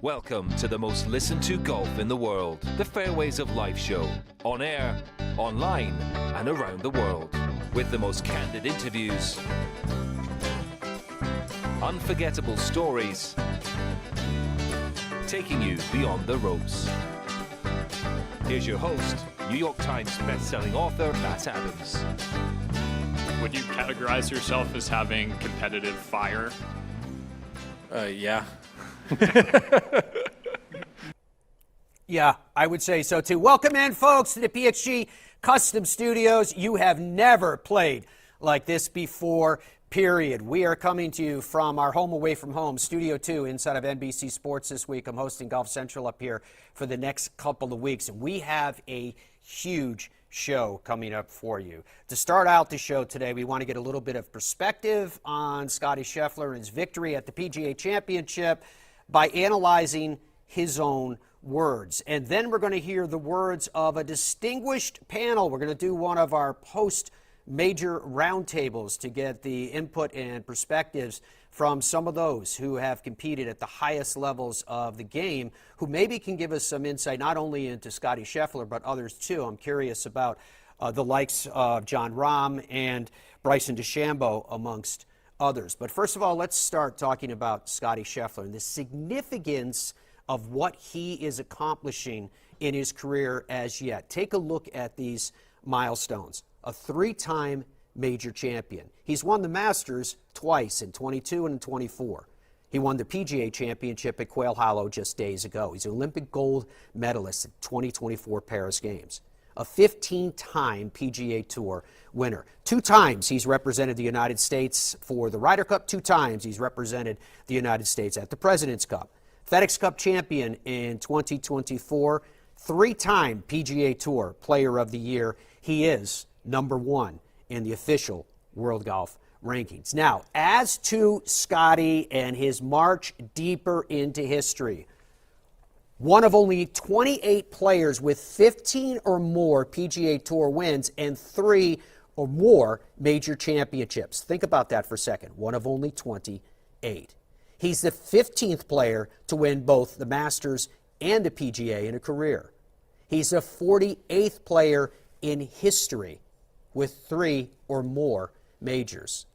Welcome to the most listened to golf in the world, the Fairways of Life show, on air, online, and around the world, with the most candid interviews, unforgettable stories, taking you beyond the ropes. Here's your host, New York Times best-selling author, Matt Adams. Would you categorize yourself as having competitive fire? Yeah. Yeah, I would say so too. Welcome in, folks, to the PXG Custom Studios. You have never played like this before, period. We are coming to you from our home away from home, Studio 2, inside of NBC Sports this week. I'm hosting Golf Central up here for the next couple of weeks, and we have a huge show coming up for you. To start out the show today, we want to get a little bit of perspective on Scottie Scheffler and his victory at the PGA Championship by analyzing his own words. And then we're going to hear the words of a distinguished panel. We're going to do one of our post-major roundtables to get the input and perspectives from some of those who have competed at the highest levels of the game, who maybe can give us some insight not only into Scottie Scheffler, but others too. I'm curious about the likes of Jon Rahm and Bryson DeChambeau, amongst others. But first of all, let's start talking about Scottie Scheffler and the significance of what he is accomplishing in his career as yet. Take a look at these milestones. A three-time major champion. He's won the Masters twice, in 22 and in 24. He won the PGA Championship at Quail Hollow just days ago. He's an Olympic gold medalist at 2024 Paris Games. A 15-time PGA Tour winner. 2 times he's represented the United States for the Ryder Cup. 2 times he's represented the United States at the President's Cup. FedEx Cup champion in 2024. 3-time PGA Tour Player of the Year. He is number 1 in the official World Golf rankings. Now, as to Scottie and his march deeper into history, one of only 28 players with 15 or more PGA Tour wins and 3 or more major championships. Think about that for a second. One of only 28. He's the 15th player to win both the Masters and the PGA in a career. He's the 48th player in history with 3 or more majors.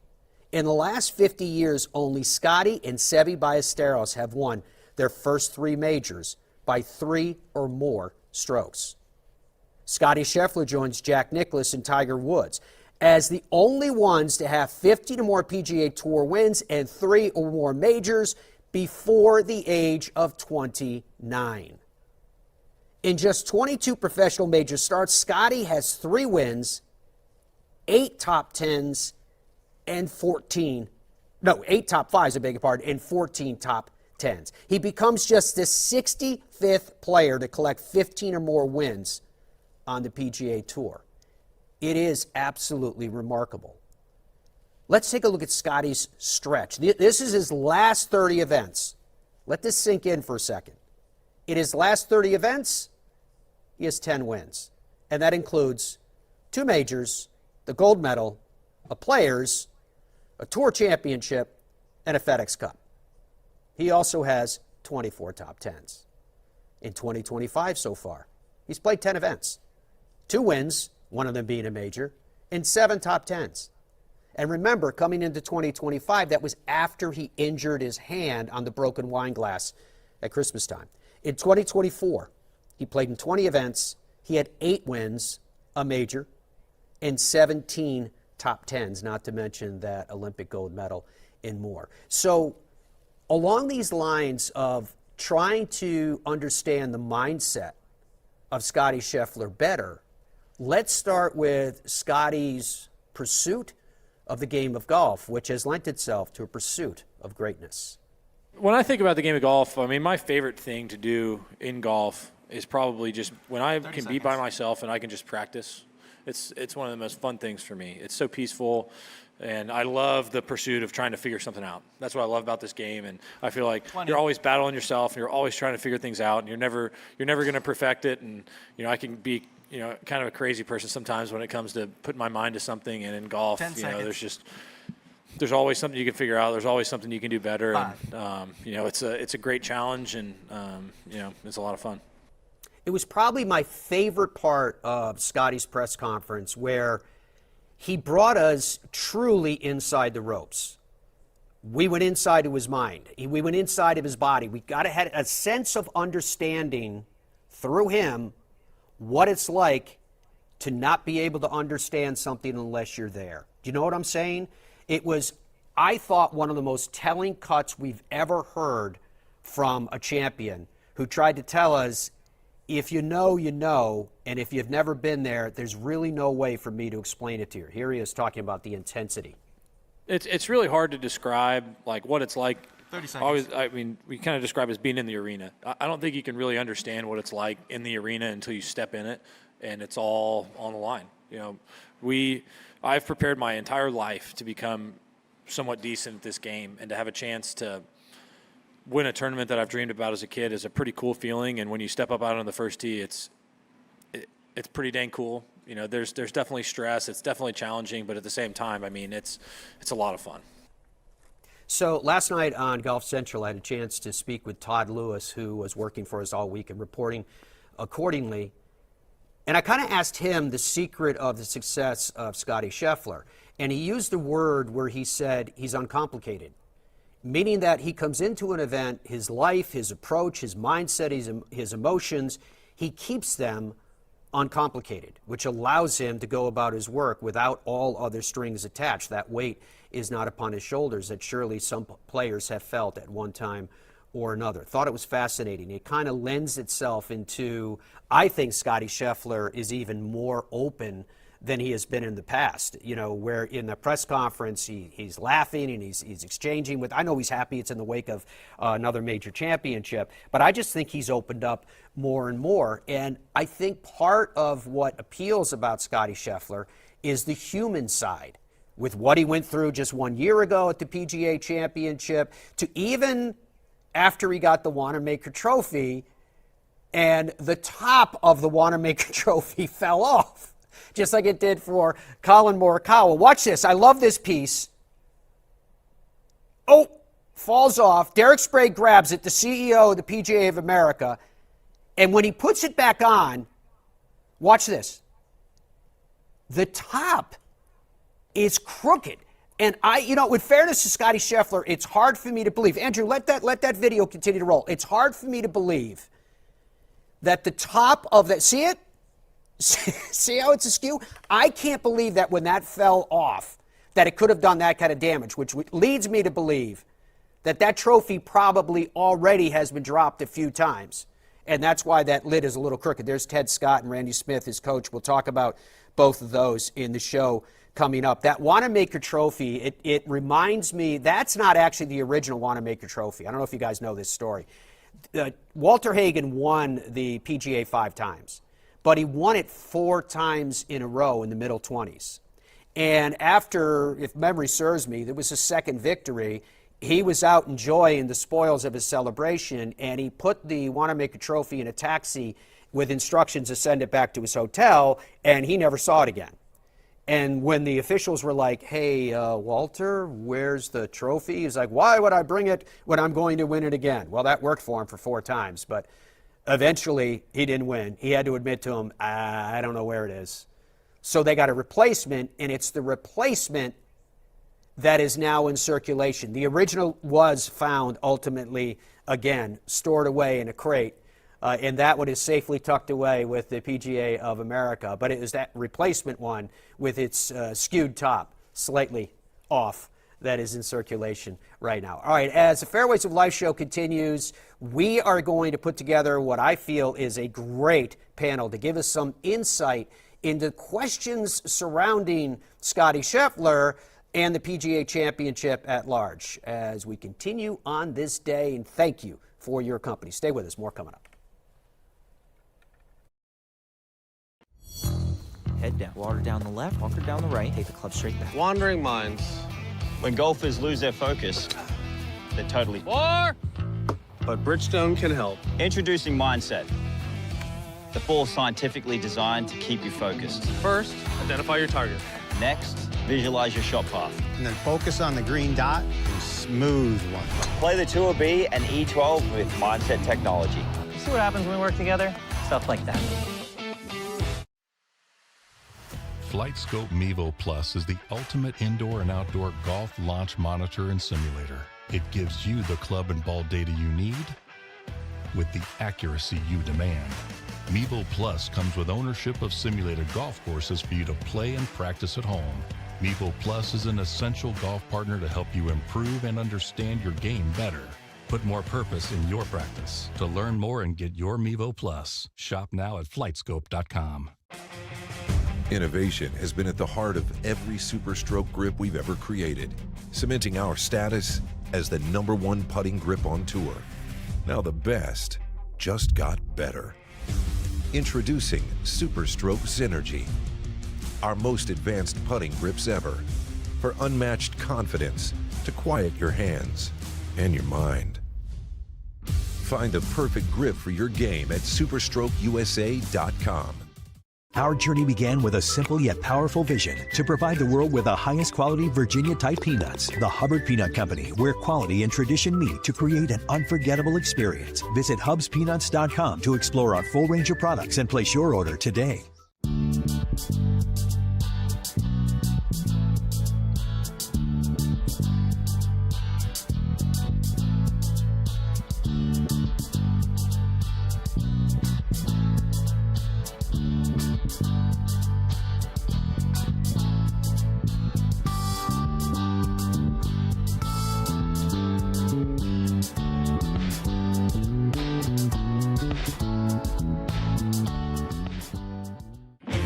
In the last 50 years, only Scottie and Seve Ballesteros have won their first 3 majors by 3 or more strokes. Scottie Scheffler joins Jack Nicklaus and Tiger Woods as the only ones to have 50 or more PGA Tour wins and 3 or more majors before the age of 29. In just 22 professional major starts, Scottie has 3 wins, 8 top 10s, and 8 top 5s, I beg your pardon, and 14 top 10s. He becomes just the 65th player to collect 15 or more wins on the PGA Tour. It is absolutely remarkable. Let's take a look at Scottie's stretch. This is his last 30 events. Let this sink in for a second. In his last 30 events, he has 10 wins. And that includes 2 majors, the gold medal, a Players, a Tour Championship, and a FedEx Cup. He also has 24 top 10s. In 2025 so far, he's played 10 events. 2 wins, one of them being a major, and 7 top 10s. And remember, coming into 2025, that was after he injured his hand on the broken wine glass at Christmas time. In 2024, he played in 20 events. He had 8 wins, a major, and 17 top 10s, not to mention that Olympic gold medal and more. So along these lines of trying to understand the mindset of Scottie Scheffler better, let's start with Scottie's pursuit of the game of golf, which has lent itself to a pursuit of greatness. When I think about the game of golf, I mean, my favorite thing to do in golf is probably just when I can be by myself and I can just practice. It's one of the most fun things for me. It's so peaceful, and I love the pursuit of trying to figure something out. That's what I love about this game, and I feel like you're always battling yourself, and you're always trying to figure things out, and you're never going to perfect it. And I can be kind of a crazy person sometimes when it comes to putting my mind to something. And in golf, there's just there's always something you can figure out. There's always something you can do better. And, it's a great challenge, and, it's a lot of fun. It was probably my favorite part of Scottie's press conference, where he brought us truly inside the ropes. We went inside to his mind. We went inside of his body. We had a sense of understanding through him what it's like to not be able to understand something unless you're there. Do you know what I'm saying? It was, I thought, one of the most telling cuts we've ever heard from a champion who tried to tell us, if you know, you know, and if you've never been there, there's really no way for me to explain it to you. Here he is talking about the intensity. It's really hard to describe like what it's like. 30 seconds. We kind of describe it as being in the arena. I don't think you can really understand what it's like in the arena until you step in it, and it's all on the line. I've prepared my entire life to become somewhat decent at this game, and to have a chance to win a tournament that I've dreamed about as a kid is a pretty cool feeling. And when you step up out on the first tee, it's pretty dang cool. There's definitely stress. It's definitely challenging, but at the same time, it's a lot of fun. So last night on Golf Central, I had a chance to speak with Todd Lewis, who was working for us all week and reporting accordingly. And I kind of asked him the secret of the success of Scottie Scheffler. And he used the word where he said he's uncomplicated, meaning that he comes into an event, his life, his approach, his mindset, his emotions, he keeps them uncomplicated, which allows him to go about his work without all other strings attached. That weight is not upon his shoulders that surely some players have felt at one time or another. Thought it was fascinating. It kind of lends itself into, I think Scottie Scheffler is even more open than he has been in the past, where in the press conference he's laughing and he's exchanging with, I know he's happy it's in the wake of another major championship, but I just think he's opened up more and more. And I think part of what appeals about Scottie Scheffler is the human side, with what he went through just 1 year ago at the PGA Championship, to even after he got the Wanamaker Trophy, and the top of the Wanamaker Trophy fell off, just like it did for Colin Morikawa. Watch this. I love this piece. Oh, falls off. Derek Sprague grabs it, the CEO of the PGA of America, and when he puts it back on, watch this. The top is crooked. And with fairness to Scottie Scheffler, it's hard for me to believe. Andrew, let that video continue to roll. It's hard for me to believe that the top of that, see it? See how it's askew? I can't believe that when that fell off, that it could have done that kind of damage, which leads me to believe that trophy probably already has been dropped a few times. And that's why that lid is a little crooked. There's Ted Scott and Randy Smith, his coach. We'll talk about both of those in the show coming up. That Wanamaker Trophy, it reminds me, that's not actually the original Wanamaker Trophy. I don't know if you guys know this story. Walter Hagen won the PGA 5 times, but he won it 4 times in a row in the middle 20s. And after, if memory serves me, there was a second victory. He was out enjoying the spoils of his celebration, and he put the Wanamaker Trophy in a taxi with instructions to send it back to his hotel, and he never saw it again. And when the officials were like, hey, Walter, where's the trophy? He's like, why would I bring it when I'm going to win it again? Well, that worked for him for 4 times, but eventually he didn't win. He had to admit to him, I don't know where it is. So they got a replacement, and it's the replacement that is now in circulation. The original was found ultimately, again, stored away in a crate, and that one is safely tucked away with the PGA of America. But it is that replacement one with its skewed top, slightly off, that is in circulation right now. All right, as the Fairways of Life show continues, we are going to put together what I feel is a great panel to give us some insight into questions surrounding Scottie Scheffler and the PGA Championship at large as we continue on this day. And thank you for your company. Stay with us. More coming up. Head down, water down the left, bunker down the right, take the club straight back. Wandering minds. When golfers lose their focus, they're totally... But Bridgestone can help. Introducing Mindset. The ball scientifically designed to keep you focused. First, identify your target. Next, Visualize your shot path. And then focus on the green dot and smooth one. Play the Tour B and E12 with Mindset Technology. See what happens when we work together? Stuff like that. FlightScope Mevo Plus is the ultimate indoor and outdoor golf launch monitor and simulator. It gives you the club and ball data you need with the accuracy you demand. Mevo Plus comes with ownership of simulated golf courses for you to play and practice at home. Mevo Plus is an essential golf partner to help you improve and understand your game better. Put more purpose in your practice. To learn more and get your Mevo Plus, shop now at flightscope.com. Innovation has been at the heart of every SuperStroke grip we've ever created, cementing our status as the #1 putting grip on tour. Now the best just got better. Introducing SuperStroke Synergy, our most advanced putting grips ever, for unmatched confidence to quiet your hands and your mind. Find the perfect grip for your game at superstrokeusa.com. Our journey began with a simple yet powerful vision to provide the world with the highest quality Virginia-type peanuts. The Hubbard Peanut Company, where quality and tradition meet to create an unforgettable experience. Visit hubspeanuts.com to explore our full range of products and place your order today.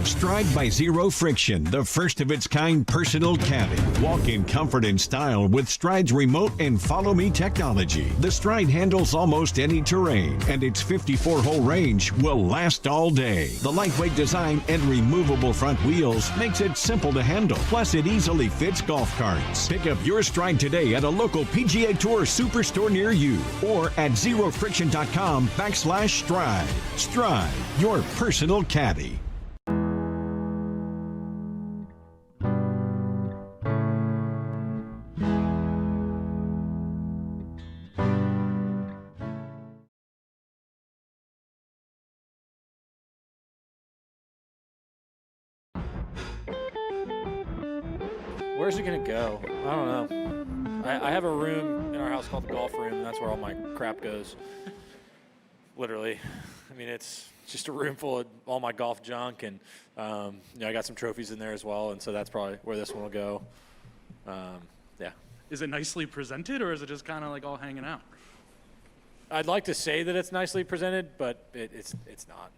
Stride by Zero Friction, the first of its kind personal caddy. Walk in comfort and style with Stride's remote and follow me technology. The Stride handles almost any terrain, and its 54-hole range will last all day. The lightweight design and removable front wheels makes it simple to handle. Plus, it easily fits golf carts. Pick up your Stride today at a local PGA Tour Superstore near you or at zerofriction.com/Stride. Stride, your personal caddy. Where's it going to go? I don't know. I have a room in our house called the golf room, and that's where all my crap goes. Literally. I mean, it's just a room full of all my golf junk, and I got some trophies in there as well, and so that's probably where this one will go. Yeah. Is it nicely presented, or is it just kind of like all hanging out? I'd like to say that it's nicely presented, but it's not.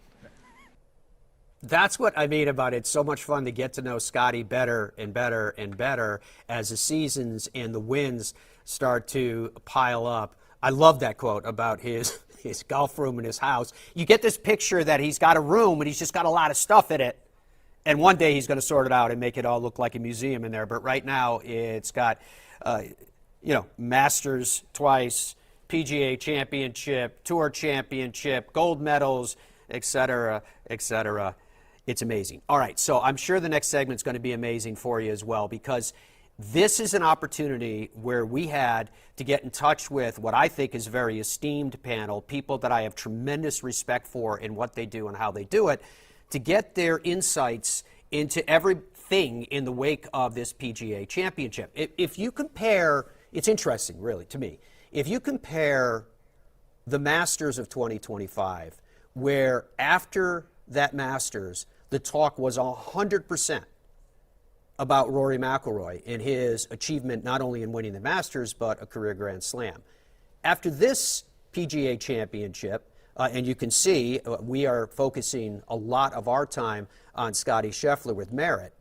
That's what I mean about it's so much fun to get to know Scottie better and better and better as the seasons and the wins start to pile up. I love that quote about his golf room in his house. You get this picture that he's got a room and he's just got a lot of stuff in it. And one day he's going to sort it out and make it all look like a museum in there. But right now it's got, Masters twice, PGA Championship, Tour Championship, gold medals, et cetera, et cetera. It's amazing. All right, so I'm sure the next segment is going to be amazing for you as well, because this is an opportunity where we had to get in touch with what I think is a very esteemed panel, people that I have tremendous respect for in what they do and how they do it, to get their insights into everything in the wake of this PGA Championship. If you compare, it's interesting really to me, if you compare the Masters of 2025, where after that Masters, the talk was 100% about Rory McIlroy and his achievement not only in winning the Masters, but a career Grand Slam. After this PGA Championship, and you can see we are focusing a lot of our time on Scottie Scheffler with Merritt,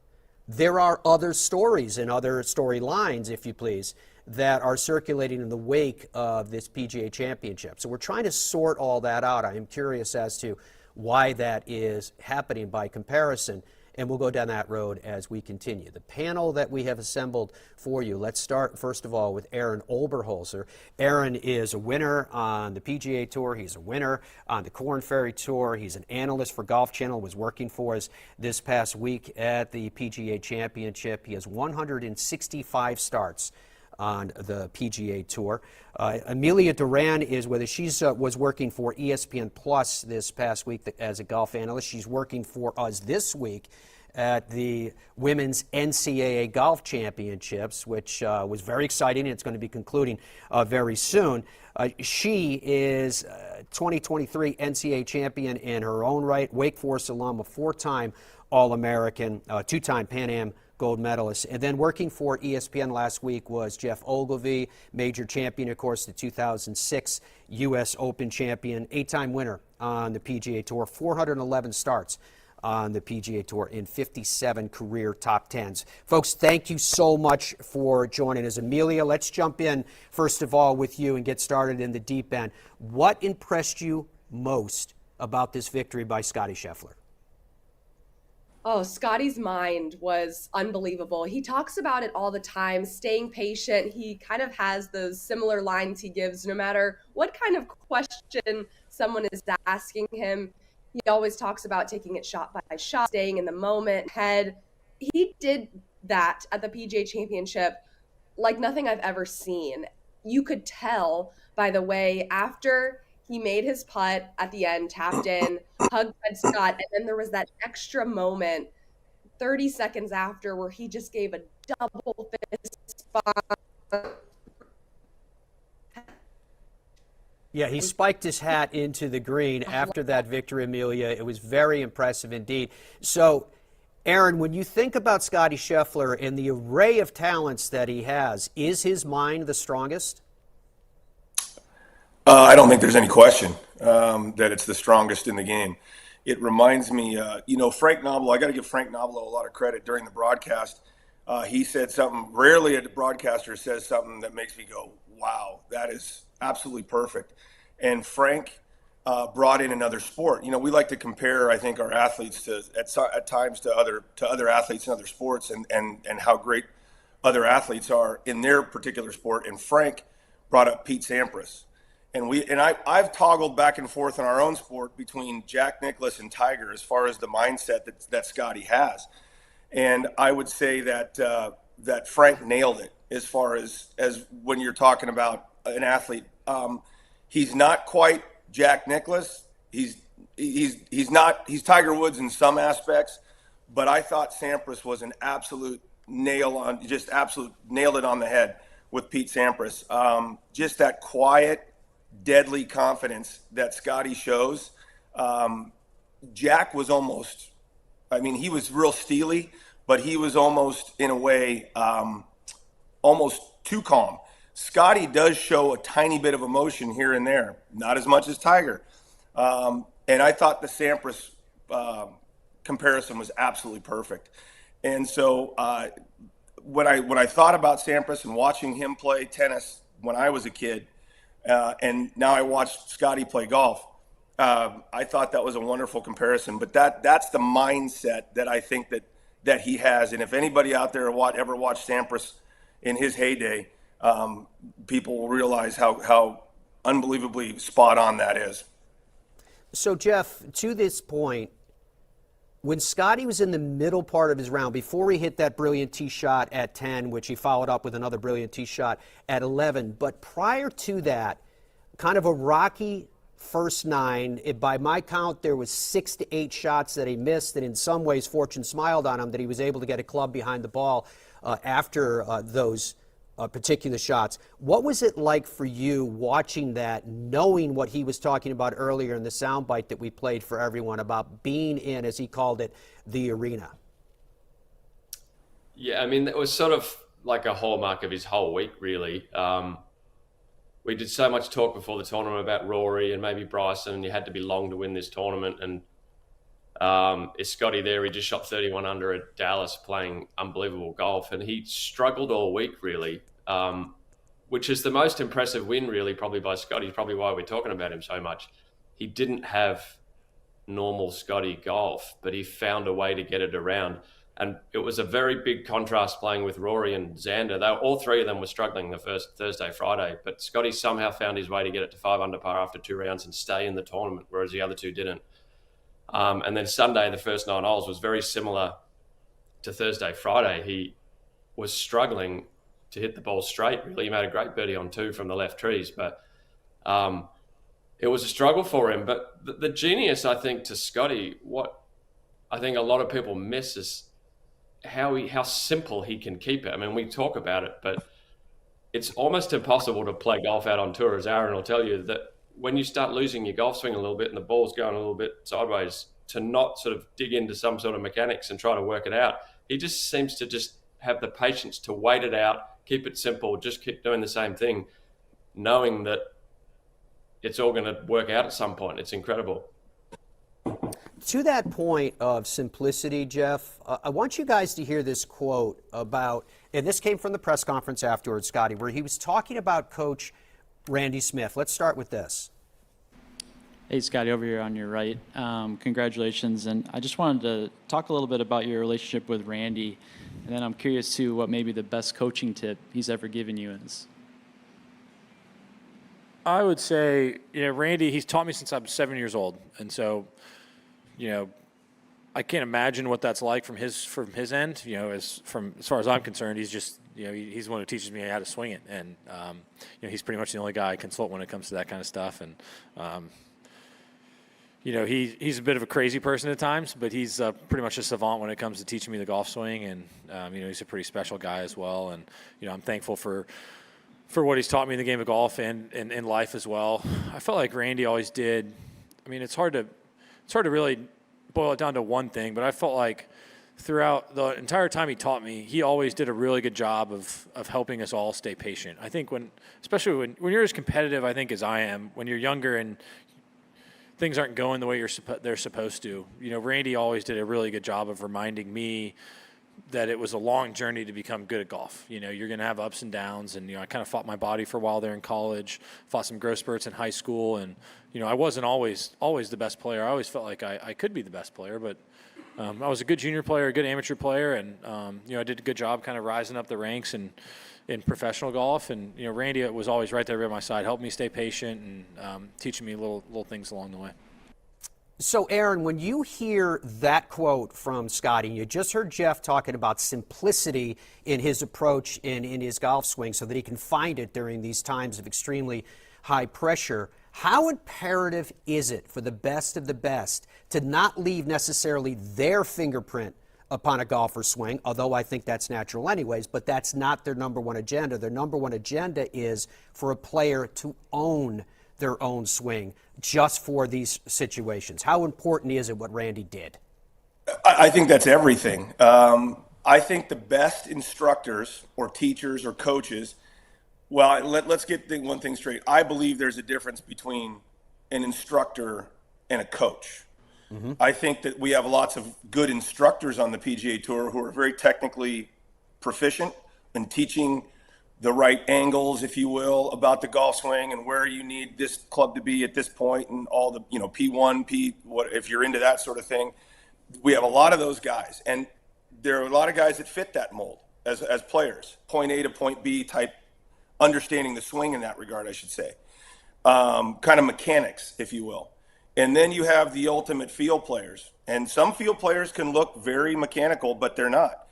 there are other stories and other storylines, if you please, that are circulating in the wake of this PGA Championship. So we're trying to sort all that out. I am curious as to why that is happening by comparison. and we'll go down that road as we continue. The panel that we have assembled for you, let's start first of all with Arron Oberholser. Arron is a winner on the PGA Tour. He's a winner on the Korn Ferry Tour. He's an analyst for Golf Channel, was working for us this past week at the PGA Championship. He has 165 starts on the PGA Tour. Emilia Doran is with us. She was working for ESPN Plus this past week as a golf analyst. She's working for us this week at the Women's NCAA Golf Championships, which was very exciting, and it's going to be concluding very soon. She is 2023 NCAA champion in her own right, Wake Forest alum, a 4-time All-American, 2-time Pan Am gold medalist. And then working for ESPN last week was Geoff Ogilvy, major champion, of course, the 2006 U.S. Open champion, 8-time winner on the PGA Tour, 411 starts on the PGA Tour in 57 career top 10s. Folks, thank you so much for joining us. Emilia, let's jump in, first of all, with you and get started in the deep end. What impressed you most about this victory by Scottie Scheffler? Oh, Scottie's mind was unbelievable. He talks about it all the time, staying patient. He kind of has those similar lines he gives no matter what kind of question someone is asking him. He always talks about taking it shot by shot, staying in the moment, head. He did that at the PGA Championship like nothing I've ever seen. You could tell by the way after he made his putt at the end, tapped in, hugged Fred Scott, and then there was that extra moment 30 seconds after where he just gave a double fist bump. Yeah, he spiked his hat into the green after that victory, Emilia. It was very impressive indeed. So, Arron, when you think about Scottie Scheffler and the array of talents that he has, is his mind the strongest? I don't think there's any question that it's the strongest in the game. It reminds me, Frank Nobilo, I got to give Frank Nobilo a lot of credit during the broadcast. He said something, rarely a broadcaster says something that makes me go, wow, that is absolutely perfect. And Frank brought in another sport. You know, we like to compare, I think, our athletes to at times to other athletes in other sports and how great other athletes are in their particular sport. And Frank brought up Pete Sampras. And I've toggled back and forth in our own sport between Jack Nicklaus and Tiger as far as the mindset that Scottie has. And I would say that that Frank nailed it as far as when you're talking about an athlete. He's not quite Jack Nicklaus. He's Tiger Woods in some aspects, but I thought Sampras was an absolute nailed it on the head with Pete Sampras. Just that quiet, deadly confidence that Scottie shows. Jack was almost, he was real steely, but he was almost, in a way, almost too calm. Scottie does show a tiny bit of emotion here and there, not as much as Tiger. And I thought the Sampras comparison was absolutely perfect. And so when I thought about Sampras and watching him play tennis when I was a kid, and now I watched Scottie play golf, I thought that was a wonderful comparison. But that's the mindset that I think that he has. And if anybody out there ever watched Sampras in his heyday, people will realize how unbelievably spot on that is. So, Geoff, to this point, when Scottie was in the middle part of his round, before he hit that brilliant tee shot at 10, which he followed up with another brilliant tee shot at 11, but prior to that, kind of a rocky first 9. By my count, there was 6 to 8 shots that he missed, and in some ways, fortune smiled on him that he was able to get a club behind the ball after those particular shots. What was it like for you watching that, knowing what he was talking about earlier in the soundbite that we played for everyone about being in, as he called it, the arena? Yeah, it was sort of like a hallmark of his whole week, really. We did so much talk before the tournament about Rory and maybe Bryson, and you had to be long to win this tournament. And is Scottie there? He just shot 31 under at Dallas playing unbelievable golf, and he struggled all week, really, which is the most impressive win, really, probably by Scottie. Probably why we're talking about him so much. He didn't have normal Scottie golf, but he found a way to get it around. And it was a very big contrast playing with Rory and Xander. All three of them were struggling the first Thursday, Friday, but Scottie somehow found his way to get it to 5 under par after 2 rounds and stay in the tournament, whereas the other two didn't. And then Sunday, the first 9 holes was very similar to Thursday, Friday. He was struggling to hit the ball straight, really. He made a great birdie on 2 from the left trees, but it was a struggle for him. But the genius, I think, to Scottie, what I think a lot of people miss is how simple he can keep it. I mean, we talk about it, but it's almost impossible to play golf out on tour, as Arron will tell you, that when you start losing your golf swing a little bit and the ball's going a little bit sideways, to not sort of dig into some sort of mechanics and try to work it out. He just seems to just have the patience to wait it out, keep it simple, just keep doing the same thing, knowing that it's all going to work out at some point. It's incredible. To that point of simplicity, Geoff, I want you guys to hear this quote about, and this came from the press conference afterwards, Scottie, where he was talking about Coach Randy Smith. Let's start with this. Hey, Scottie, over here on your right. Congratulations. And I just wanted to talk a little bit about your relationship with Randy. And then I'm curious, too, what maybe the best coaching tip he's ever given you is. I would say, Randy, he's taught me since I'm 7 years old. And so, I can't imagine what that's like from his end. As far as I'm concerned, he's just, he's the one who teaches me how to swing it. And, he's pretty much the only guy I consult when it comes to that kind of stuff. And, he's a bit of a crazy person at times, but he's pretty much a savant when it comes to teaching me the golf swing. And, he's a pretty special guy as well. And, I'm thankful for what he's taught me in the game of golf and in life as well. I felt like Randy always did. I mean, it's hard to really boil it down to one thing, but I felt like throughout the entire time he taught me, he always did a really good job of helping us all stay patient. I think especially when you're as competitive, I think, as I am, when you're younger and things aren't going the way they're supposed to, Randy always did a really good job of reminding me that it was a long journey to become good at golf. You're going to have ups and downs, and I kind of fought my body for a while there in college, fought some growth spurts in high school, and I wasn't always the best player. I always felt like I could be the best player, but I was a good junior player, a good amateur player, and I did a good job kind of rising up the ranks in professional golf. And Randy was always right there by my side, helped me stay patient and teaching me little things along the way. So, Arron, when you hear that quote from Scottie, you just heard Geoff talking about simplicity in his approach in his golf swing so that he can find it during these times of extremely high pressure. How imperative is it for the best of the best to not leave necessarily their fingerprint upon a golfer's swing, although I think that's natural anyways, but that's not their number one agenda. Their number one agenda is for a player to own their own swing just for these situations. How important is it what Randy did? I think that's everything. I think the best instructors or teachers or coaches, well, let's get one thing straight. I believe there's a difference between an instructor and a coach. Mm-hmm. I think that we have lots of good instructors on the PGA Tour who are very technically proficient in teaching the right angles, if you will, about the golf swing and where you need this club to be at this point and all the, P1, if you're into that sort of thing. We have a lot of those guys, and there are a lot of guys that fit that mold as players, point A to point B type, understanding the swing in that regard, I should say. Kind of mechanics, if you will. And then you have the ultimate field players, and some field players can look very mechanical, but they're not.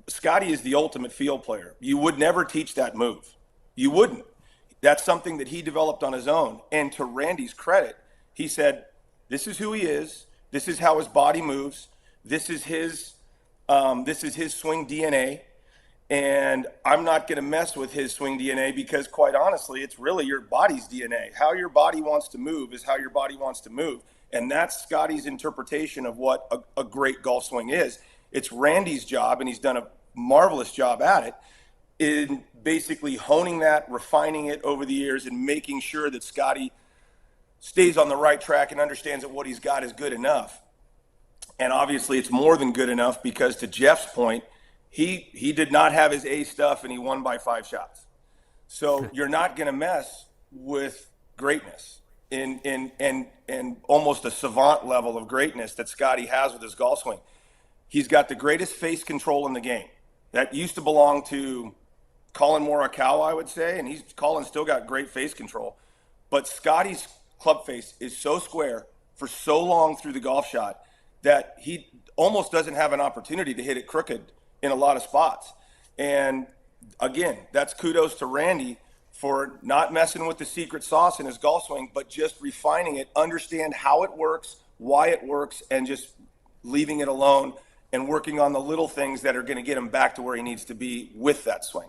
Scottie is the ultimate field player. You would never teach that move. You wouldn't. That's something that he developed on his own. And to Randy's credit, he said, this is who he is. This is how his body moves. This is his swing DNA. And I'm not going to mess with his swing DNA because, quite honestly, it's really your body's DNA. How your body wants to move is how your body wants to move. And that's Scottie's interpretation of what a great golf swing is. It's Randy's job, and he's done a marvelous job at it, in basically honing that, refining it over the years, and making sure that Scottie stays on the right track and understands that what he's got is good enough. And obviously it's more than good enough because, to Geoff's point, he did not have his A stuff and he won by 5 shots. So you're not going to mess with greatness. and almost a savant level of greatness that Scottie has with his golf swing. He's got the greatest face control in the game. That used to belong to Colin Morikawa, I would say, and Colin's still got great face control. But Scottie's club face is so square for so long through the golf shot that he almost doesn't have an opportunity to hit it crooked in a lot of spots. And again, that's kudos to Randy for not messing with the secret sauce in his golf swing, but just refining it, understand how it works, why it works, and just leaving it alone and working on the little things that are going to get him back to where he needs to be with that swing.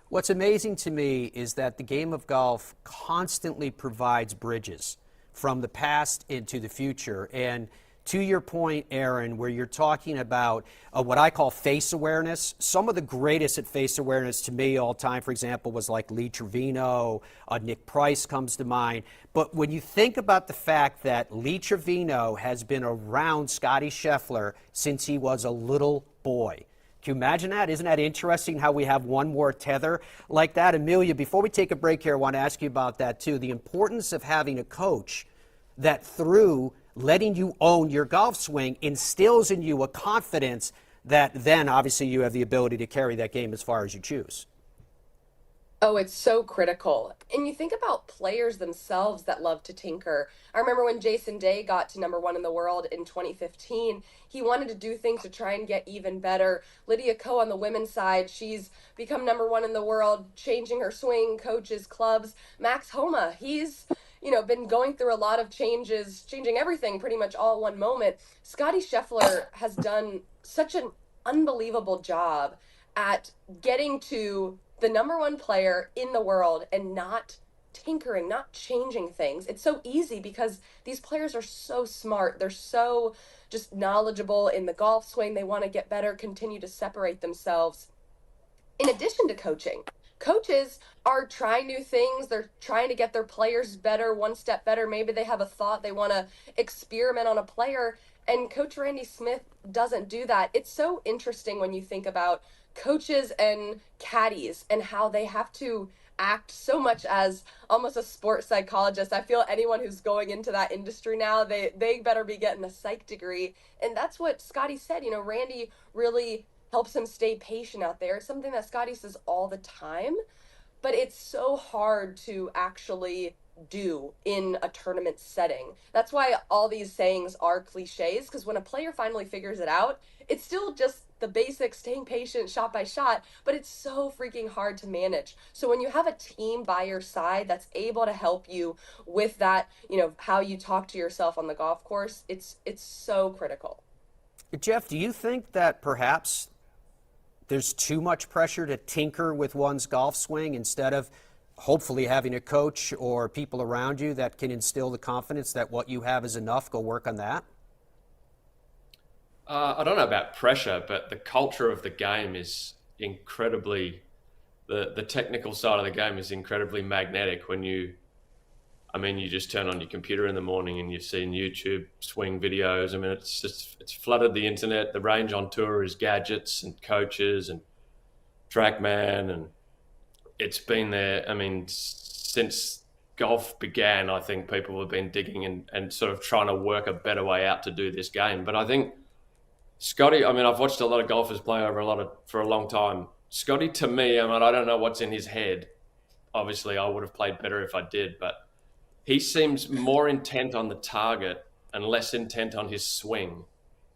What's amazing to me is that the game of golf constantly provides bridges from the past into the future. And to your point, Arron, where you're talking about what I call face awareness, some of the greatest at face awareness to me all time, for example, was like Lee Trevino, Nick Price comes to mind. But when you think about the fact that Lee Trevino has been around Scottie Scheffler since he was a little boy, can you imagine that? Isn't that interesting how we have one more tether like that? Emilia, before we take a break here, I want to ask you about that too. The importance of having a coach that through letting you own your golf swing instills in you a confidence that then obviously you have the ability to carry that game as far as you choose. Oh, it's so critical. And you think about players themselves that love to tinker. I remember when Jason Day got to #1 in the world in 2015, he wanted to do things to try and get even better. Lydia Ko on the women's side, she's become #1 in the world, changing her swing, coaches, clubs. Max Homa, he's been going through a lot of changes, changing everything pretty much all in one moment. Scottie Scheffler has done such an unbelievable job at getting to the #1 player in the world and not tinkering, not changing things. It's so easy because these players are so smart. They're so just knowledgeable in the golf swing. They want to get better, continue to separate themselves. In addition to coaching, coaches are trying new things. They're trying to get their players better, one step better. Maybe they have a thought they want to experiment on a player, and Coach Randy Smith doesn't do that. It's so interesting when you think about coaches and caddies and how they have to act so much as almost a sports psychologist. I feel anyone who's going into that industry now, they better be getting a psych degree. And that's what Scottie said. Randy really helps him stay patient out there. It's something that Scottie says all the time, but it's so hard to actually do in a tournament setting. That's why all these sayings are cliches, because when a player finally figures it out, it's still just the basics, staying patient shot by shot, but it's so freaking hard to manage. So when you have a team by your side that's able to help you with that, how you talk to yourself on the golf course, it's so critical. Geoff, do you think that perhaps there's too much pressure to tinker with one's golf swing instead of hopefully having a coach or people around you that can instill the confidence that what you have is enough, go work on that? I don't know about pressure, but the culture of the game is incredibly, the technical side of the game is incredibly magnetic. When you just turn on your computer in the morning and you've seen YouTube swing videos. It's flooded the internet. The range on tour is gadgets and coaches and TrackMan, and it's been there. Since golf began, I think people have been digging and sort of trying to work a better way out to do this game. But I think Scottie, I've watched a lot of golfers play for a long time. Scottie, to me, I don't know what's in his head. Obviously, I would have played better if I did, but he seems more intent on the target and less intent on his swing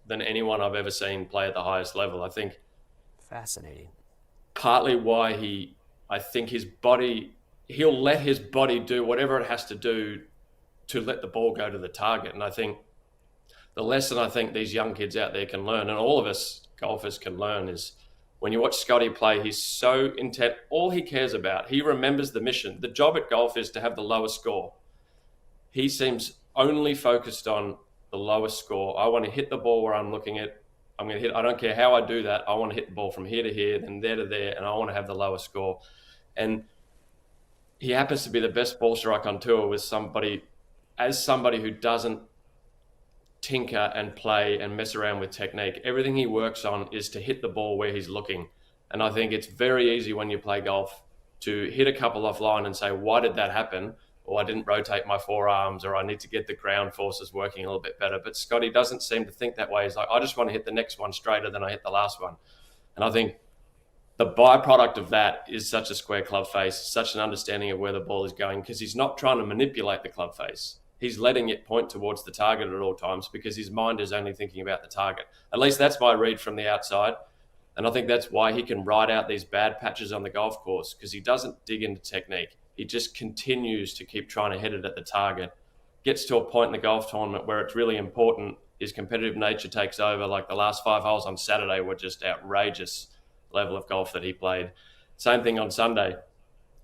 than anyone I've ever seen play at the highest level. I think fascinating. Partly why I think his body, he'll let his body do whatever it has to do to let the ball go to the target. And I think the lesson I think these young kids out there can learn, and all of us golfers can learn, is when you watch Scottie play, he's so intent. All he cares about, he remembers the mission. The job at golf is to have the lowest score. He seems only focused on the lowest score. I want to hit the ball where I'm looking at. I'm going to hit. I don't care how I do that. I want to hit the ball from here to here, then there to there, and I want to have the lowest score. And he happens to be the best ball strike on tour with somebody who doesn't tinker and play and mess around with technique. Everything he works on is to hit the ball where he's looking. And I think it's very easy when you play golf to hit a couple offline and say, why did that happen? or I didn't rotate my forearms, or I need to get the ground forces working a little bit better. But Scottie doesn't seem to think that way. He's like, I just want to hit the next one straighter than I hit the last one. And I think the byproduct of that is such a square club face, such an understanding of where the ball is going, because he's not trying to manipulate the club face. He's letting it point towards the target at all times because his mind is only thinking about the target. At least that's my read from the outside. And I think that's why he can ride out these bad patches on the golf course, because he doesn't dig into technique. He just continues to keep trying to hit it at the target. Gets to a point in the golf tournament where it's really important. His competitive nature takes over. Like the last 5 holes on Saturday were just outrageous level of golf that he played. Same thing on Sunday.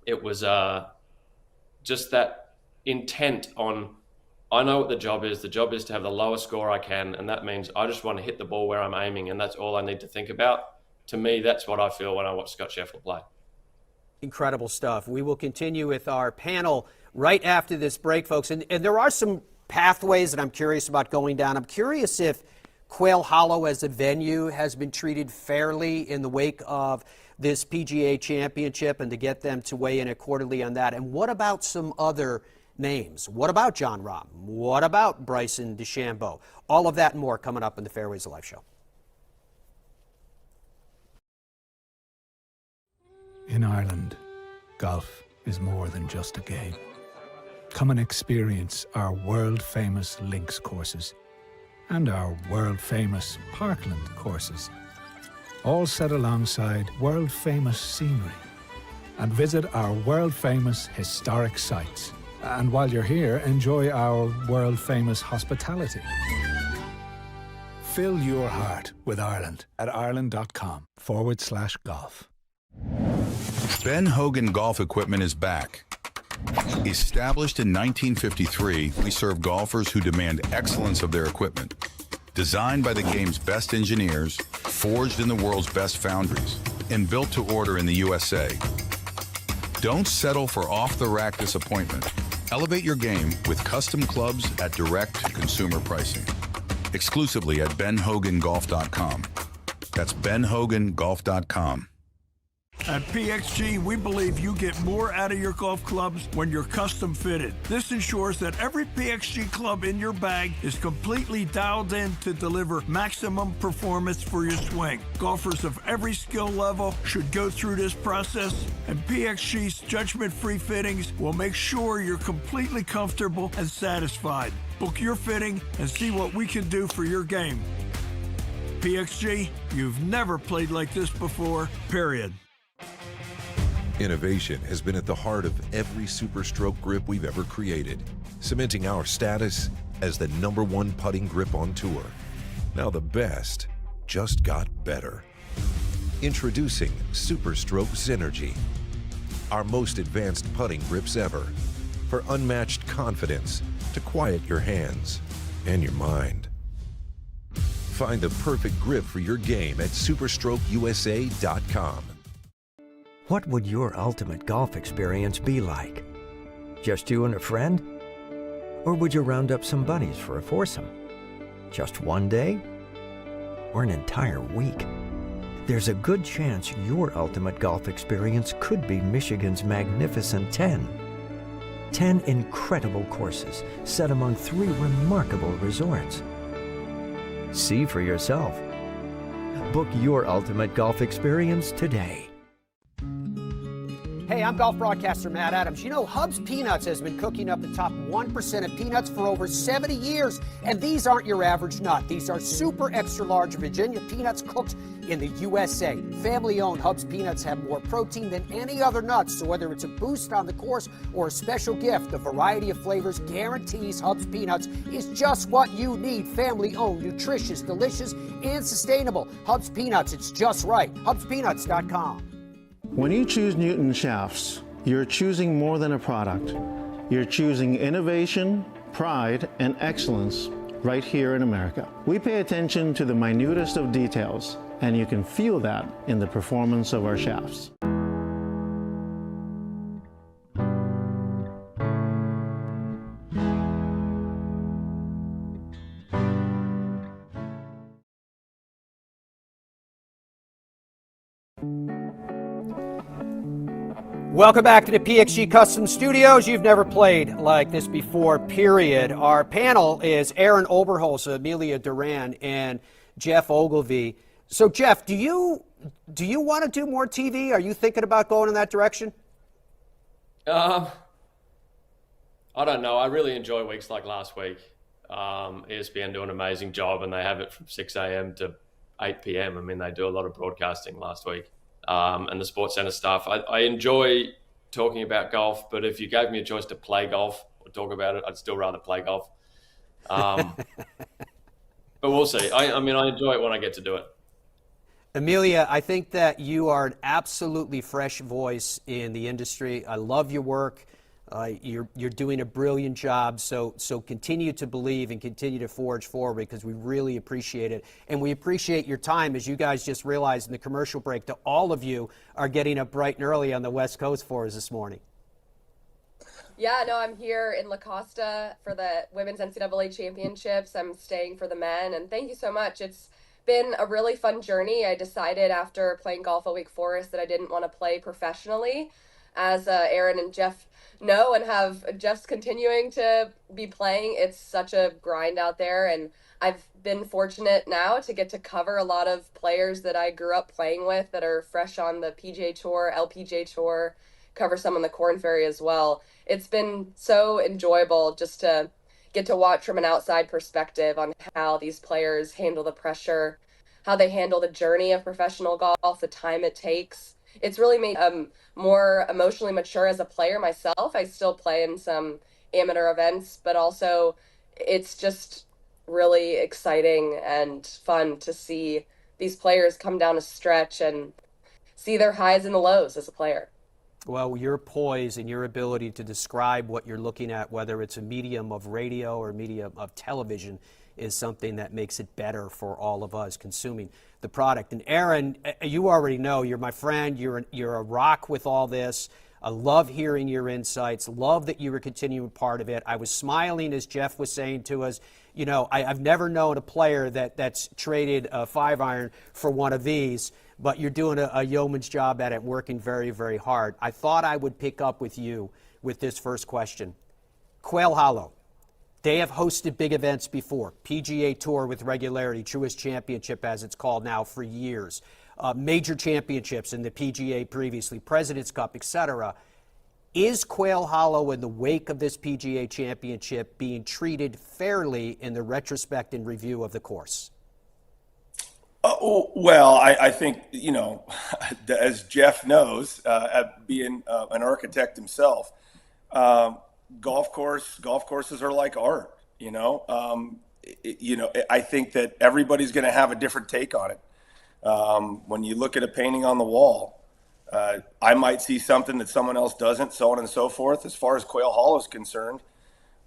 It was just that intent on, I know what the job is. The job is to have the lowest score I can, and that means I just want to hit the ball where I'm aiming, and that's all I need to think about. To me, that's what I feel when I watch Scott Scheffler play. Incredible stuff. We will continue with our panel right after this break, folks. And there are some pathways that I'm curious about going down. I'm curious if Quail Hollow as a venue has been treated fairly in the wake of this PGA Championship, and to get them to weigh in accordingly on that. And what about some other names? What about Jon Rahm? What about Bryson DeChambeau? All of that and more coming up in the Fairways of Life show. In Ireland, golf is more than just a game. Come and experience our world-famous links courses and our world-famous Parkland courses, all set alongside world-famous scenery. And visit our world-famous historic sites. And while you're here, enjoy our world-famous hospitality. Fill your heart with Ireland at ireland.com/golf. Ben Hogan Golf Equipment is back. Established in 1953, we serve golfers who demand excellence of their equipment. Designed by the game's best engineers, forged in the world's best foundries, and built to order in the USA. Don't settle for off-the-rack disappointment. Elevate your game with custom clubs at direct-to-consumer pricing. Exclusively at benhogangolf.com. That's benhogangolf.com. At PXG, we believe you get more out of your golf clubs when you're custom fitted. This ensures that every PXG club in your bag is completely dialed in to deliver maximum performance for your swing. Golfers of every skill level should go through this process, and PXG's judgment-free fittings will make sure you're completely comfortable and satisfied. Book your fitting and see what we can do for your game. PXG, you've never played like this before, period. Innovation has been at the heart of every SuperStroke grip we've ever created, cementing our status as the #1 putting grip on tour. Now the best just got better. Introducing SuperStroke Synergy, our most advanced putting grips ever, for unmatched confidence to quiet your hands and your mind. Find the perfect grip for your game at superstrokeusa.com. What would your ultimate golf experience be like? Just you and a friend? Or would you round up some buddies for a foursome? Just one day? Or an entire week? There's a good chance your ultimate golf experience could be Michigan's magnificent 10. 10 incredible courses set among 3 remarkable resorts. See for yourself. Book your ultimate golf experience today. Hey, I'm golf broadcaster Matt Adams. You know, Hub's Peanuts has been cooking up the top 1% of peanuts for over 70 years. And these aren't your average nut. These are super extra large Virginia peanuts cooked in the USA. Family-owned Hub's Peanuts have more protein than any other nuts. So whether it's a boost on the course or a special gift, the variety of flavors guarantees Hub's Peanuts is just what you need. Family-owned, nutritious, delicious, and sustainable. Hub's Peanuts, it's just right. HubsPeanuts.com. When you choose Newton shafts, you're choosing more than a product. You're choosing innovation, pride, and excellence right here in America. We pay attention to the minutest of details, and you can feel that in the performance of our shafts. Welcome back to the PXG Custom Studios. You've never played like this before, period. Our panel is Arron Oberholser, Emilia Doran, and Geoff Ogilvy. So, Geoff, do you want to do more TV? Are you thinking about going in that direction? I don't know. I really enjoy weeks like last week. ESPN do an amazing job, and they have it from 6 a.m. to 8 p.m. I mean, they do a lot of broadcasting last week. And the SportsCenter stuff. I enjoy talking about golf, but if you gave me a choice to play golf or talk about it, I'd still rather play golf. But we'll see. I mean, I enjoy it when I get to do it. Emilia, I think that you are an absolutely fresh voice in the industry. I love your work. You're doing a brilliant job, so continue to believe and continue to forge forward because we really appreciate it. And we appreciate your time, as you guys just realized in the commercial break, that all of you are getting up bright and early on the West Coast for us this morning. Yeah, no, I'm here in La Costa for the Women's NCAA Championships. I'm staying for the men, and thank you so much. It's been a really fun journey. I decided after playing golf at Wake Forest that I didn't want to play professionally, as Arron and Geoff know, and have just continuing to be playing. It's such a grind out there, and I've been fortunate now to get to cover a lot of players that I grew up playing with that are fresh on the PGA Tour, LPGA Tour, cover some on the Korn Ferry as well. It's been so enjoyable just to get to watch from an outside perspective on how these players handle the pressure, how they handle the journey of professional golf, the time it takes. It's really made more emotionally mature as a player myself. I still play in some amateur events, but also it's just really exciting and fun to see these players come down a stretch and see their highs and the lows as a player. Well, your poise and your ability to describe what you're looking at, whether it's a medium of radio or a medium of television, is something that makes it better for all of us consuming the product. And Arron, you already know, you're my friend, you're a rock with all this. I love hearing your insights, love that you were continuing part of it. I was smiling as Geoff was saying to us, you know, I've never known a player that's traded a 5-iron for one of these, but you're doing a yeoman's job at it, working very, very hard. I thought I would pick up with you with this first question. Quail Hollow. They have hosted big events before. PGA Tour with regularity, Truist Championship as it's called now for years. Major championships in the PGA previously, President's Cup, etc. Is Quail Hollow in the wake of this PGA Championship being treated fairly in the retrospect and review of the course? Well, I think, you know, as Geoff knows, being an architect himself, golf courses are like art, you know. I think that everybody's going to have a different take on it. When you look at a painting on the wall, I might see something that someone else doesn't, so on and so forth. As far as Quail Hollow is concerned,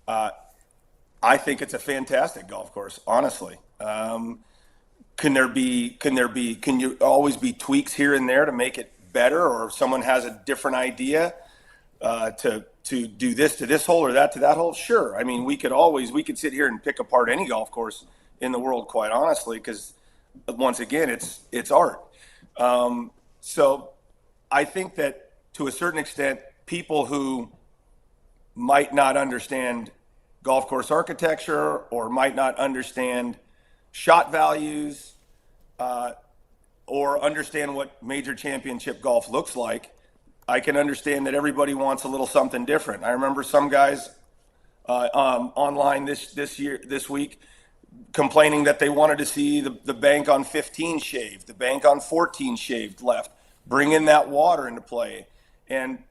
I think it's a fantastic golf course, honestly. Can you always be tweaks here and there to make it better, or if someone has a different idea to do this to this hole or that to that hole? Sure. I mean, we could sit here and pick apart any golf course in the world, quite honestly, because once again, it's art. So I think that to a certain extent, people who might not understand golf course architecture or might not understand shot values or understand what major championship golf looks like, I can understand that everybody wants a little something different. I remember some guys online this week complaining that they wanted to see the bank on 15 shaved, the bank on 14 shaved left, bring in that water into play. And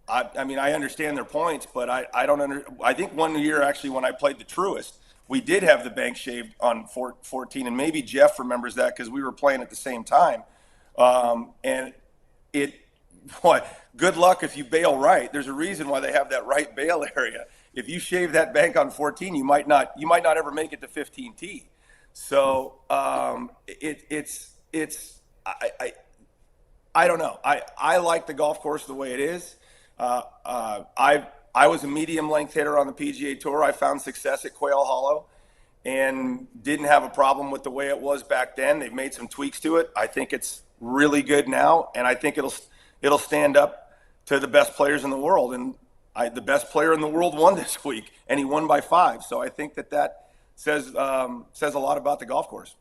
I mean, I understand their points, but I think one year actually when I played the Truist, we did have the bank shaved on 14, and maybe Geoff remembers that because we were playing at the same time. Good luck if you bail right. There's a reason why they have that right bail area. If you shave that bank on 14, you might not ever make it to 15T. So I don't know. I like the golf course the way it is. I was a medium length hitter on the PGA Tour. I found success at Quail Hollow and didn't have a problem with the way it was back then. They've made some tweaks to it. I think it's really good now, and I think it'll stand up to the best players in the world. And the best player in the world won this week, and he won by 5. So I think that says a lot about the golf course.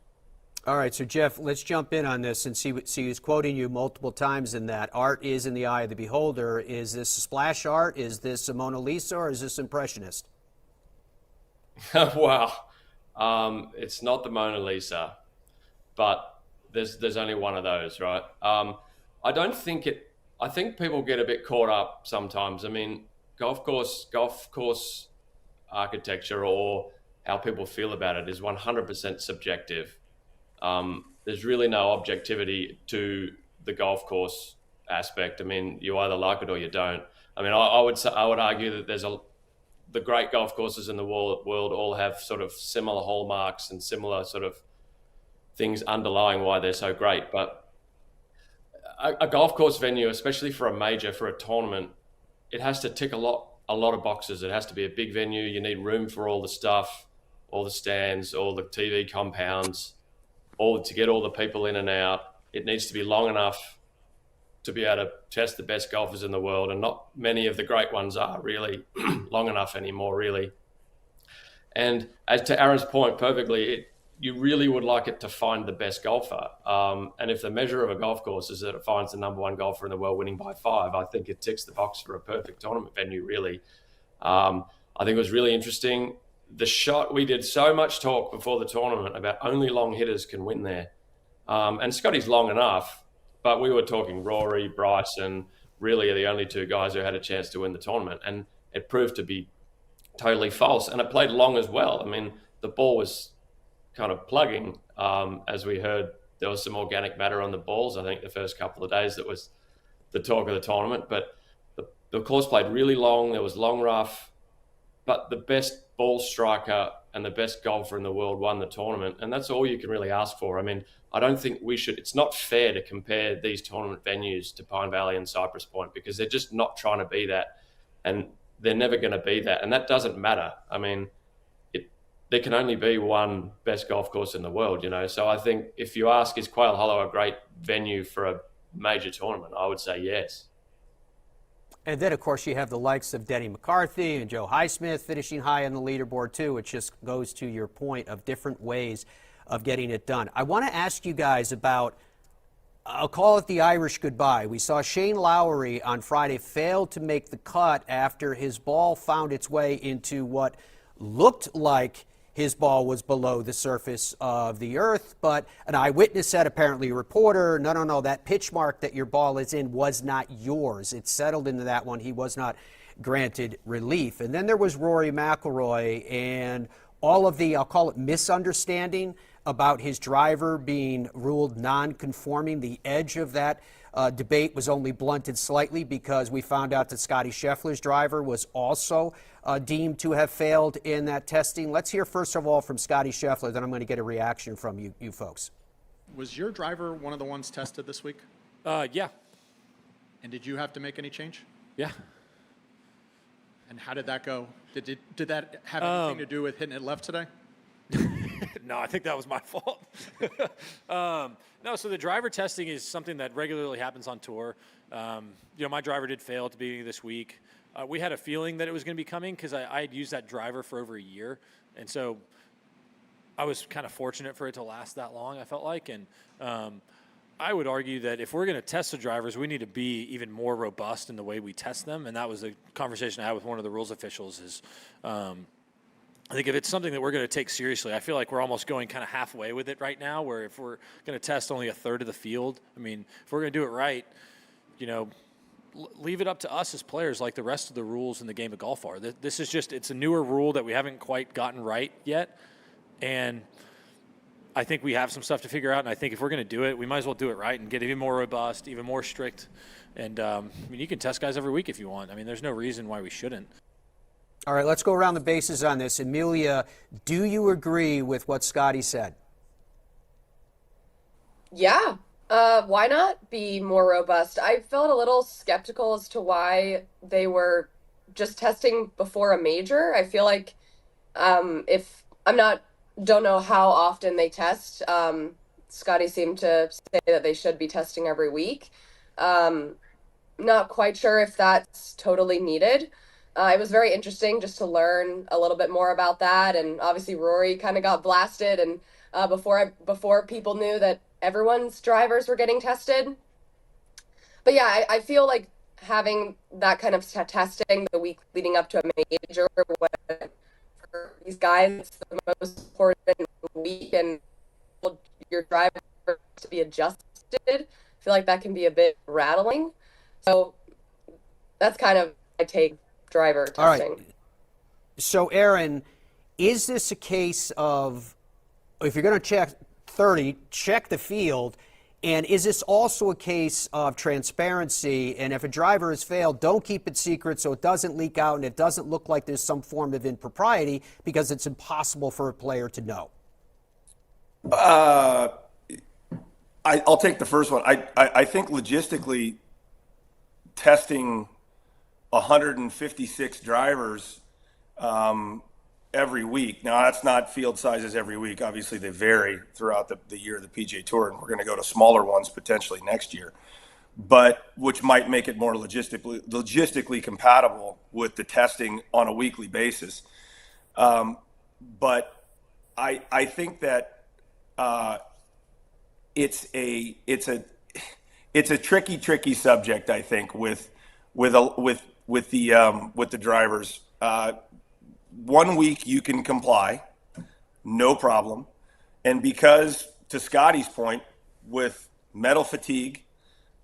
All right, so Geoff, let's jump in on this and see who's quoting you multiple times in that. Art is in the eye of the beholder. Is this splash art? Is this a Mona Lisa, or is this impressionist? Wow. It's not the Mona Lisa, but there's only one of those, right? I think people get a bit caught up sometimes. I mean, golf course architecture or how people feel about it is 100% subjective. There's really no objectivity to the golf course aspect. I mean, you either like it or you don't. I mean, I would argue that the great golf courses in the world all have sort of similar hallmarks and similar sort of things underlying why they're so great. But a golf course venue, especially for a major, for a tournament, it has to tick a lot of boxes. It has to be a big venue. You need room for all the stuff, all the stands, all the TV compounds, to get all the people in and out. It needs to be long enough to be able to test the best golfers in the world, and not many of the great ones are really long enough anymore, really. And as to Arron's point perfectly, you really would like it to find the best golfer. And if the measure of a golf course is that it finds the number 1 golfer in the world winning by 5, I think it ticks the box for a perfect tournament venue, really. I think it was really interesting. The shot, we did so much talk before the tournament about only long hitters can win there. And Scottie's long enough, but we were talking Rory, Bryson, really are the only 2 guys who had a chance to win the tournament. And it proved to be totally false. And it played long as well. I mean, the ball was kind of plugging. As we heard, there was some organic matter on the balls. I think the first couple of days that was the talk of the tournament. But the course played really long. There was long rough. But the best ball striker and the best golfer in the world won the tournament. And that's all you can really ask for. I mean, I don't think it's not fair to compare these tournament venues to Pine Valley and Cypress Point, because they're just not trying to be that. And they're never going to be that. And that doesn't matter. I mean, there can only be one best golf course in the world, So I think if you ask, is Quail Hollow a great venue for a major tournament? I would say yes. And then, of course, you have the likes of Denny McCarthy and Joe Highsmith finishing high on the leaderboard, too, which just goes to your point of different ways of getting it done. I want to ask you guys about, I'll call it the Irish goodbye. We saw Shane Lowry on Friday fail to make the cut after his ball found its way into what looked like his ball was below the surface of the earth, but an eyewitness said, apparently a reporter, no, that pitch mark that your ball is in was not yours. It settled into that one. He was not granted relief. And then there was Rory McIlroy and all of the, I'll call it misunderstanding about his driver being ruled non-conforming. The edge of that debate was only blunted slightly because we found out that Scottie Scheffler's driver was also deemed to have failed in that testing. Let's hear first of all from Scottie Scheffler, then I'm going to get a reaction from you folks. Was your driver one of the ones tested this week? Yeah. And did you have to make any change? Yeah. And how did that go? Did that have anything to do with hitting it left today? No, I think that was my fault. No, so the driver testing is something that regularly happens on tour. My driver did fail at the beginning of this week. We had a feeling that it was going to be coming because I had used that driver for over a year. And so I was kind of fortunate for it to last that long, I felt like. And I would argue that if we're going to test the drivers, we need to be even more robust in the way we test them. And that was the conversation I had with one of the rules officials is I think if it's something that we're going to take seriously, I feel like we're almost going kind of halfway with it right now, where if we're going to test only a third of the field, I mean, if we're going to do it right, leave it up to us as players like the rest of the rules in the game of golf are. This is just, it's a newer rule that we haven't quite gotten right yet. And I think we have some stuff to figure out. And I think if we're going to do it, we might as well do it right and get even more robust, even more strict. And you can test guys every week if you want. I mean, there's no reason why we shouldn't. All right, let's go around the bases on this. Emilia, do you agree with what Scottie said? Yeah. Why not be more robust? I felt a little skeptical as to why they were just testing before a major. I feel like don't know how often they test. Scottie seemed to say that they should be testing every week. not quite sure if that's totally needed. It was very interesting just to learn a little bit more about that. And obviously Rory kind of got blasted, and before people knew that everyone's drivers were getting tested. But yeah, I feel like having that kind of testing the week leading up to a major, when for these guys, it's the most important week, and your driver to be adjusted. I feel like that can be a bit rattling. So that's kind of my take. Driver testing. All right. So, Arron, is this a case of, if you're going to check 30, check the field, and is this also a case of transparency, and if a driver has failed, don't keep it secret so it doesn't leak out and it doesn't look like there's some form of impropriety, because it's impossible for a player to know? I'll take the first one. I think logistically, testing 156 drivers every week. Now, that's not field sizes every week. Obviously, they vary throughout the year of the PGA Tour, and we're going to go to smaller ones potentially next year, but which might make it more logistically compatible with the testing on a weekly basis. But I think that it's a tricky subject. I think with the drivers. 1 week you can comply, no problem. And because, to Scottie's point, with metal fatigue,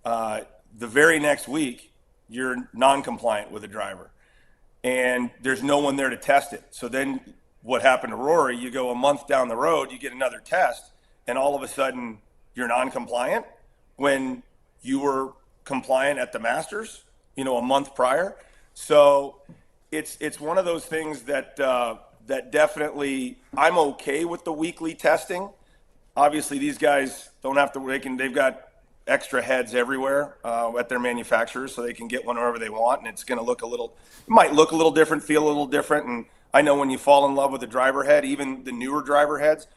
the very next week you're non-compliant with a driver, and there's no one there to test it. So then what happened to Rory, you go a month down the road, you get another test, and all of a sudden you're non-compliant when you were compliant at the Masters, a month prior. So it's one of those things that that definitely, I'm okay with the weekly testing. Obviously, these guys don't have to. They've got extra heads everywhere at their manufacturers, so they can get one wherever they want, and it's going to look might look a little different, feel a little different. And I know when you fall in love with a driver head, even the newer driver heads,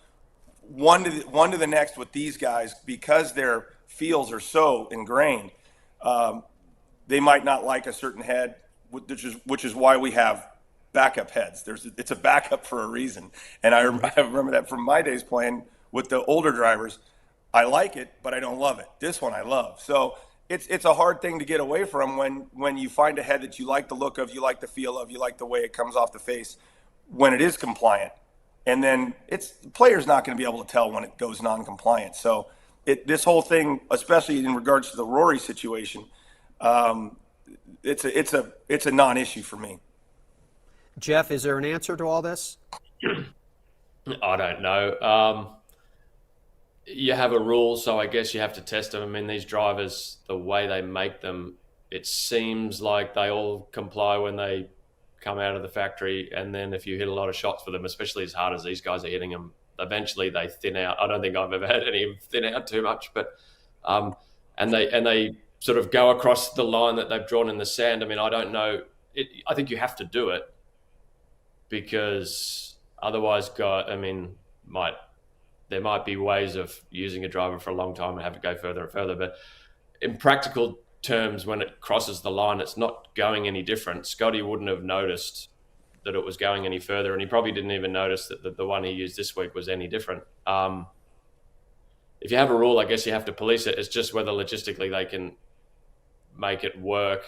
one to the next with these guys, because their feels are so ingrained. They might not like a certain head, which is why we have backup heads. It's a backup for a reason. And I remember that from my days playing with the older drivers. I like it, but I don't love it. This one I love. So it's a hard thing to get away from when you find a head that you like the look of, you like the feel of, you like the way it comes off the face when it is compliant. And then the player's not going to be able to tell when it goes non-compliant. So this whole thing, especially in regards to the Rory situation, it's a non-issue for me. Geoff, is there an answer to all this? I don't know. You have a rule, so I guess you have to test them. I mean, these drivers, the way they make them, it seems like they all comply when they come out of the factory, and then if you hit a lot of shots for them, especially as hard as these guys are hitting them, eventually they thin out. I don't think I've ever had any of them thin out too much, but and they sort of go across the line that they've drawn in the sand. I mean, I don't know. I think you have to do it, because otherwise, there might be ways of using a driver for a long time and have it go further and further. But in practical terms, when it crosses the line, it's not going any different. Scottie wouldn't have noticed that it was going any further, and he probably didn't even notice that the one he used this week was any different. If you have a rule, I guess you have to police it. It's just whether logistically they can make it work.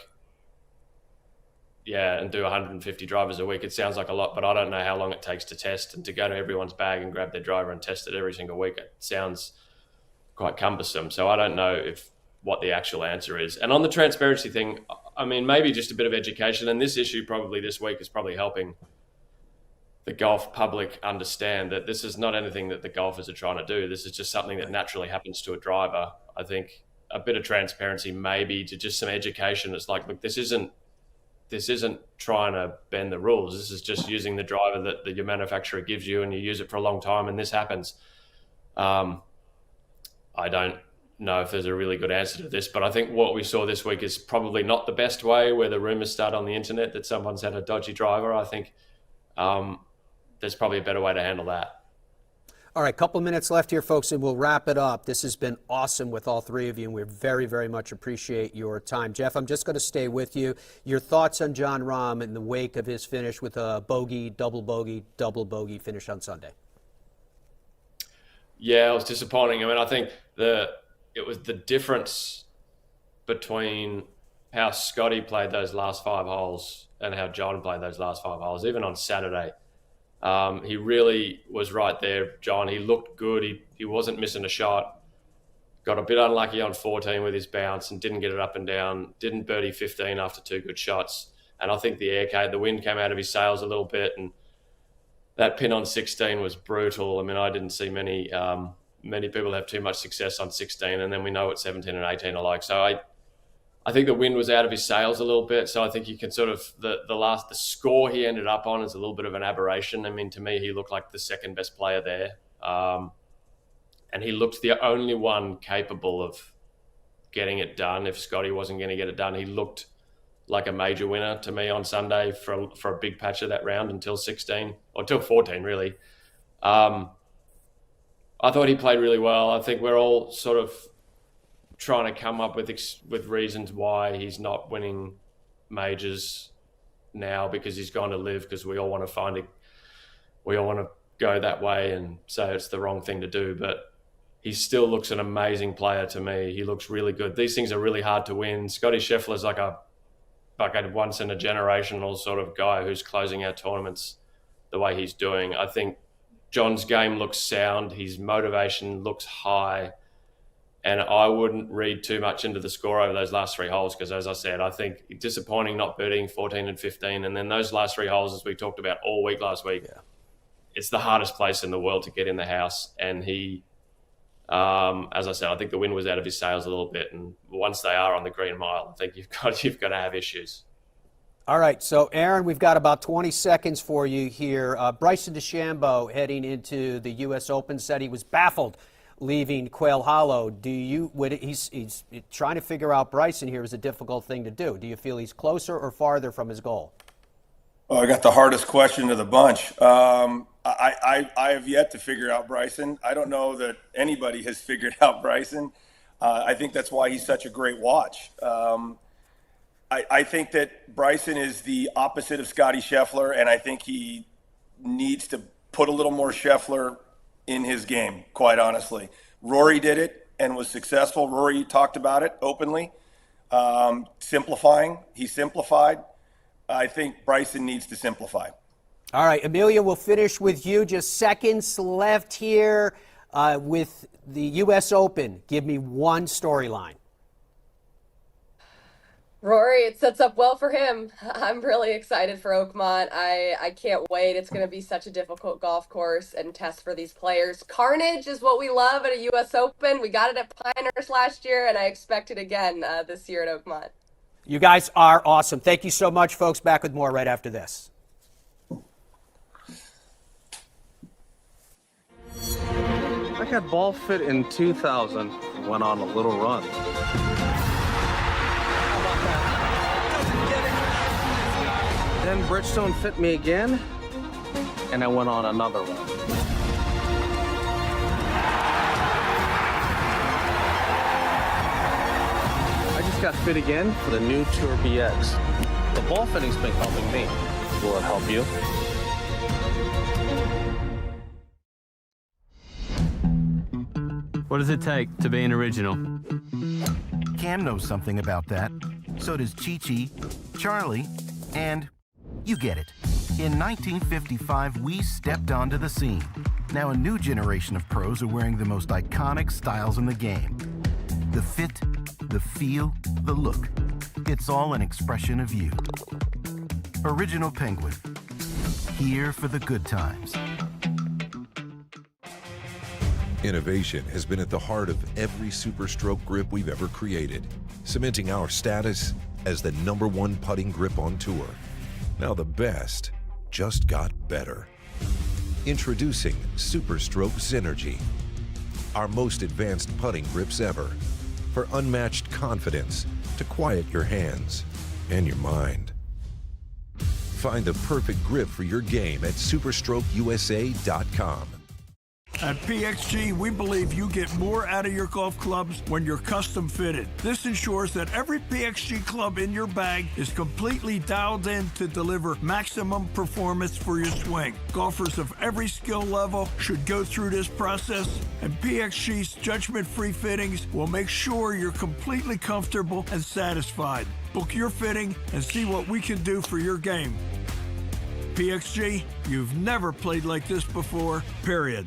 Yeah, and do 150 drivers a week. It sounds like a lot, but I don't know how long it takes to test, and to go to everyone's bag and grab their driver and test it every single week. It sounds quite cumbersome. So I don't know what the actual answer is. And on the transparency thing, I mean, maybe just a bit of education. And this issue probably this week is probably helping the golf public understand that this is not anything that the golfers are trying to do. This is just something that naturally happens to a driver. I think a bit of transparency, maybe to just some education. It's like, look, this isn't trying to bend the rules. This is just using the driver that your manufacturer gives you, and you use it for a long time, and this happens. I don't know if there's a really good answer to this, but I think what we saw this week is probably not the best way, where the rumors start on the internet that someone's had a dodgy driver. I think there's probably a better way to handle that. All right, couple minutes left here, folks, and we'll wrap it up. This has been awesome with all three of you, and we very, very much appreciate your time. Geoff, I'm just going to stay with you. Your thoughts on Jon Rahm in the wake of his finish with a bogey, double bogey finish on Sunday? Yeah, it was disappointing. I mean, I think it was the difference between how Scottie played those last 5 holes and how Jon played those last 5 holes, even on Saturday. He really was right there, Jon. He looked good. He wasn't missing a shot. Got a bit unlucky on 14 with his bounce and didn't get it up and down. Didn't birdie 15 after 2 good shots. And I think the wind came out of his sails a little bit, and that pin on 16 was brutal. I mean, I didn't see many people have too much success on 16, and then we know what 17 and 18 are like. So I think the wind was out of his sails a little bit. So I think you can sort of the score he ended up on is a little bit of an aberration. I mean, to me, he looked like the second best player there, and he looked the only one capable of getting it done. If Scottie wasn't going to get it done, he looked like a major winner to me on Sunday for a big patch of that round until 16 or until 14, really. I thought he played really well. I think we're all sort of trying to come up with reasons why he's not winning majors now, because he's gone to live, because we all want to go that way and say it's the wrong thing to do. But he still looks an amazing player to me. He looks really good. These things are really hard to win. Scottie Scheffler's like a once in a generational sort of guy who's closing out tournaments the way he's doing. I think Jon's game looks sound. His motivation looks high. And I wouldn't read too much into the score over those last 3 holes, because, as I said, I think disappointing not birdieing 14 and 15. And then those last 3 holes, as we talked about all week last week, it's the hardest place in the world to get in the house. And he, as I said, I think the wind was out of his sails a little bit. And once they are on the green mile, I think you've got to have issues. All right, so Arron, we've got about 20 seconds for you here. Bryson DeChambeau heading into the U.S. Open said he was baffled leaving Quail Hollow. He's trying to figure out Bryson here is a difficult thing to do. Do you feel he's closer or farther from his goal? Oh, I got the hardest question of the bunch. I have yet to figure out Bryson. I don't know that anybody has figured out Bryson. I think that's why he's such a great watch. I think that Bryson is the opposite of Scottie Scheffler, and I think he needs to put a little more Scheffler in his game, quite honestly. Rory did it and was successful. Rory talked about it openly. Simplifying. He simplified. I think Bryson needs to simplify. All right, Emilia, we'll finish with you. Just seconds left here with the U.S. Open. Give me one storyline. Rory, it sets up well for him. I'm really excited for Oakmont. I can't wait. It's going to be such a difficult golf course and test for these players. Carnage is what we love at a U.S. Open. We got it at Pinehurst last year, and I expect it again this year at Oakmont. You guys are awesome. Thank you so much, folks. Back with more right after this. I got ball fit in 2000, went on a little run. Then Bridgestone fit me again, and I went on another run. I just got fit again for the new Tour BX. The ball fitting's been helping me. Will it help you? What does it take to be an original? Cam knows something about that. So does Chi-Chi, Charlie, and you get it. In 1955, we stepped onto the scene. Now a new generation of pros are wearing the most iconic styles in the game. The fit, the feel, the look. It's all an expression of you. Original Penguin. Here for the good times. Innovation has been at the heart of every SuperStroke grip we've ever created, cementing our status as the #1 putting grip on tour. Now the best just got better. Introducing SuperStroke Synergy, our most advanced putting grips ever, for unmatched confidence to quiet your hands and your mind. Find the perfect grip for your game at superstrokeusa.com. At PXG, we believe you get more out of your golf clubs when you're custom fitted. This ensures that every PXG club in your bag is completely dialed in to deliver maximum performance for your swing. Golfers of every skill level should go through this process, and PXG's judgment-free fittings will make sure you're completely comfortable and satisfied. Book your fitting and see what we can do for your game. PXG, you've never played like this before, period.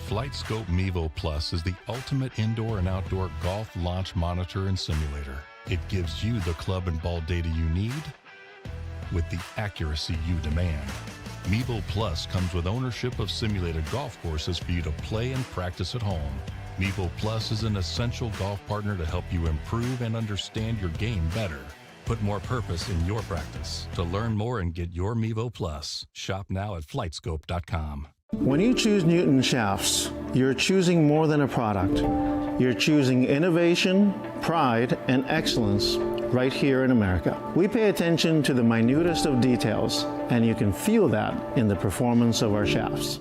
FlightScope Mevo Plus is the ultimate indoor and outdoor golf launch monitor and simulator. It gives you the club and ball data you need with the accuracy you demand. Mevo Plus comes with ownership of simulated golf courses for you to play and practice at home. Mevo Plus is an essential golf partner to help you improve and understand your game better. Put more purpose in your practice. To learn more and get your Mevo Plus, shop now at flightscope.com. When you choose Newton shafts, you're choosing more than a product. You're choosing innovation, pride, and excellence right here in America. We pay attention to the minutest of details, and you can feel that in the performance of our shafts.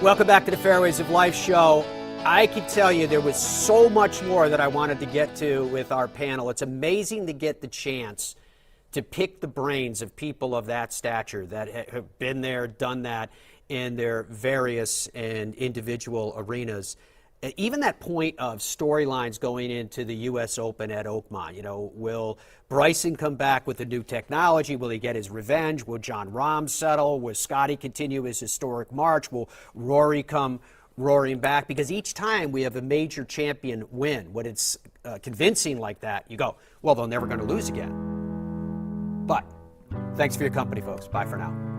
Welcome back to the Fairways of Life show. I can tell you there was so much more that I wanted to get to with our panel. It's amazing to get the chance to pick the brains of people of that stature that have been there, done that in their various and individual arenas. Even that point of storylines going into the U.S. Open at Oakmont. You know, will Bryson come back with the new technology? Will he get his revenge? Will Jon Rahm settle? Will Scottie continue his historic march? Will Rory come roaring back? Because each time we have a major champion win, when it's convincing like that, you go, well, they're never going to lose again. But thanks for your company, folks. Bye for now.